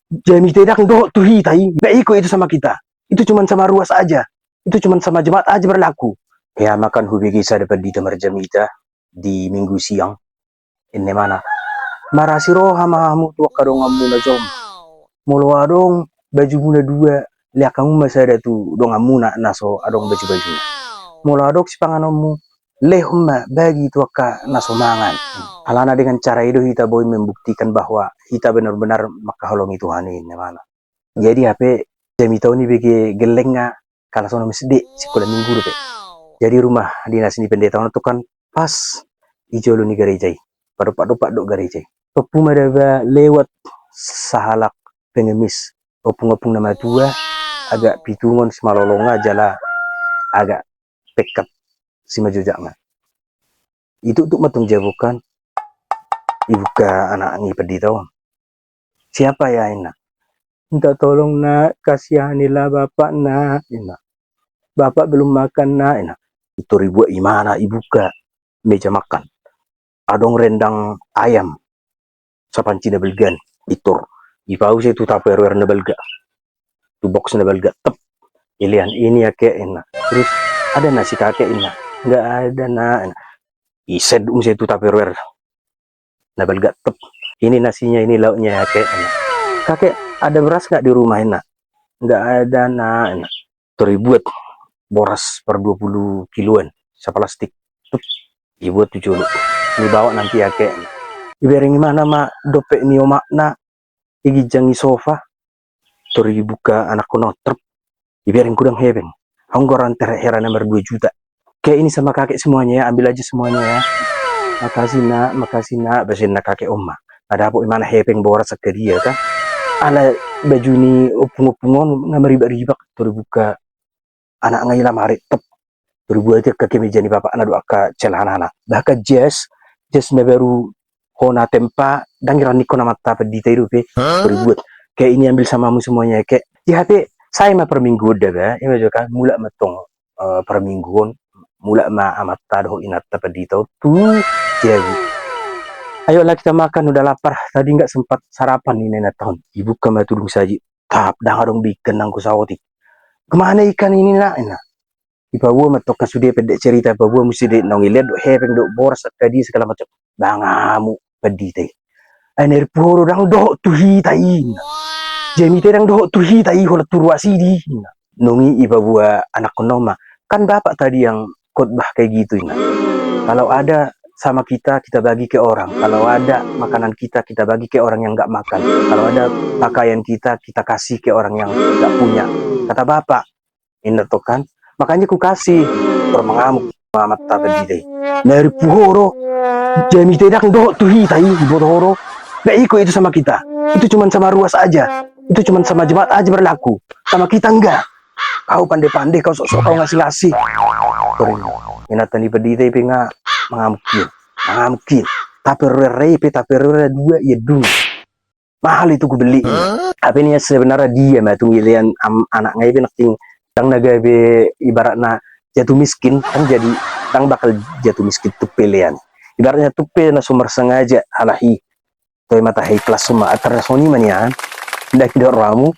Jami tidak doh tuhi tai. Baik itu sama kita. Itu cuma sama ruas aja. Itu cuma sama jemaat aja berlaku. Ya makan hubi kisah dapat di temar jamita di minggu siang. Ini mana? Marasi roha mahamu tua kadong amu na jom. Mulu adong baju muna dua. Lihat kamu masih ada tuh dong amu na naso adong baju-baju. Mulu adong si panganomu. Lehumma bagi tua ka naso mangan. Alana dengan cara itu kita boleh membuktikan bahwa kita benar-benar makaholongi Tuhan ini mana. Jadi HP jami tahu ni bagi gelengnya kalau sono mesde sekolah minggu rupe. Jadi rumah dinas ini pendeta itu kan pas ijo lu ni gereja. Padupak dok gereja. Pepuma ada lewat sahalak pengemis. Opung-opung nama tua agak pitungon semalolonga jala agak pekat si majujaknya. Itu untuk matung jabukan ibu ke anak ni pendeta. Siapa ya ini? Minta tolong nak, kasihanilah bapak nak. Bapak belum makan nak. Itu ribu imana ibu ke meja makan. Adong rendang ayam. Sapan cina belgan. Itur. Ipau saya tu tupperware na belga. Tu box na belga. Tep. Ilian ini ya kayak enak. Terus ada nasi kakek enak. Enggak ada nak. Ised saya tu tupperware na belga. Tep. Ini nasinya, ini lauknya ya kayak enak. Kakek ada beras nggak di rumah enak? Nggak ada nak. Terbuat boras per 20 kiloan seplastik. Dibuat 7 lu. Ini bawa nanti ya kayak. Ibering mana mak dopek ni makna. Igi jangi sofa. Tori buka anak kono trep. Ibering kudang hebeng. Anggoran terheran nomor 2 juta. Kayak ini sama kakek semuanya ya, ambil aja semuanya ya. Makasih nak, besin nak kakek oma. Ada apa imana hebeng boras ke dia kan? Ala baju ni opung-opungon ngamari ribak terbuka anak ngailah mari tep terbuat ke kemeja ni bapak anak doa ke celana anak bahkan jazz na baru hona tempa dan ngira niko nama mata pedita itu terbuat kayak ini ambil samamu semuanya kayak di hati saya mah per minggu dah ya juga kan mula metong per mingguan mula ma amat tadoh inat pedita tuh jadi ayolah kita makan, udah lapar. Tadi nggak sempat sarapan nih nenek tahun. Ibu kemana tudung saji. Tahap dah dong bikin nangku sawoti. Kemana ikan ini nak? Ipa gua metok sudah pendek cerita. Ipa gua mesti dek nongilet dok hepeng dok boras tadi segala macam. Bangamu pedih teh. Aner puro dang dok tuhi tai. Jemi teh dang dok tuhi tai hola turwasi di. Nungi ipa gua anak konoma. Kan bapak tadi yang khotbah kayak gitu ini. Kalau ada sama kita bagi ke orang. Kalau ada makanan kita bagi ke orang yang nggak makan. Kalau ada pakaian kita kasih ke orang yang nggak punya. Kata bapak, ini tuh kan. Makanya ku kasih. Permengamuk amat tadi deh. Dari puhoro, jami tidak doh tuhi tai puhoro. Nggak ikut itu sama kita. Itu cuma sama ruas aja. Itu cuma sama jemaat aja berlaku. Sama kita enggak. Kau pandai-pandai, kau sok-sok kau ngasih-ngasih. Inatan di pedih tapi nggak mengamkin tapi dua ya dulu mahal itu gue beli tapi ini sebenarnya dia mah tuh pilihan anak ngai naking tang naga be ibaratnya jatuh miskin kan jadi tang bakal jatuh miskin tuh pilihan ibaratnya tuh pilihan sumber sengaja halahi tuh mata high class semua atas soni manian ndak tidak ramu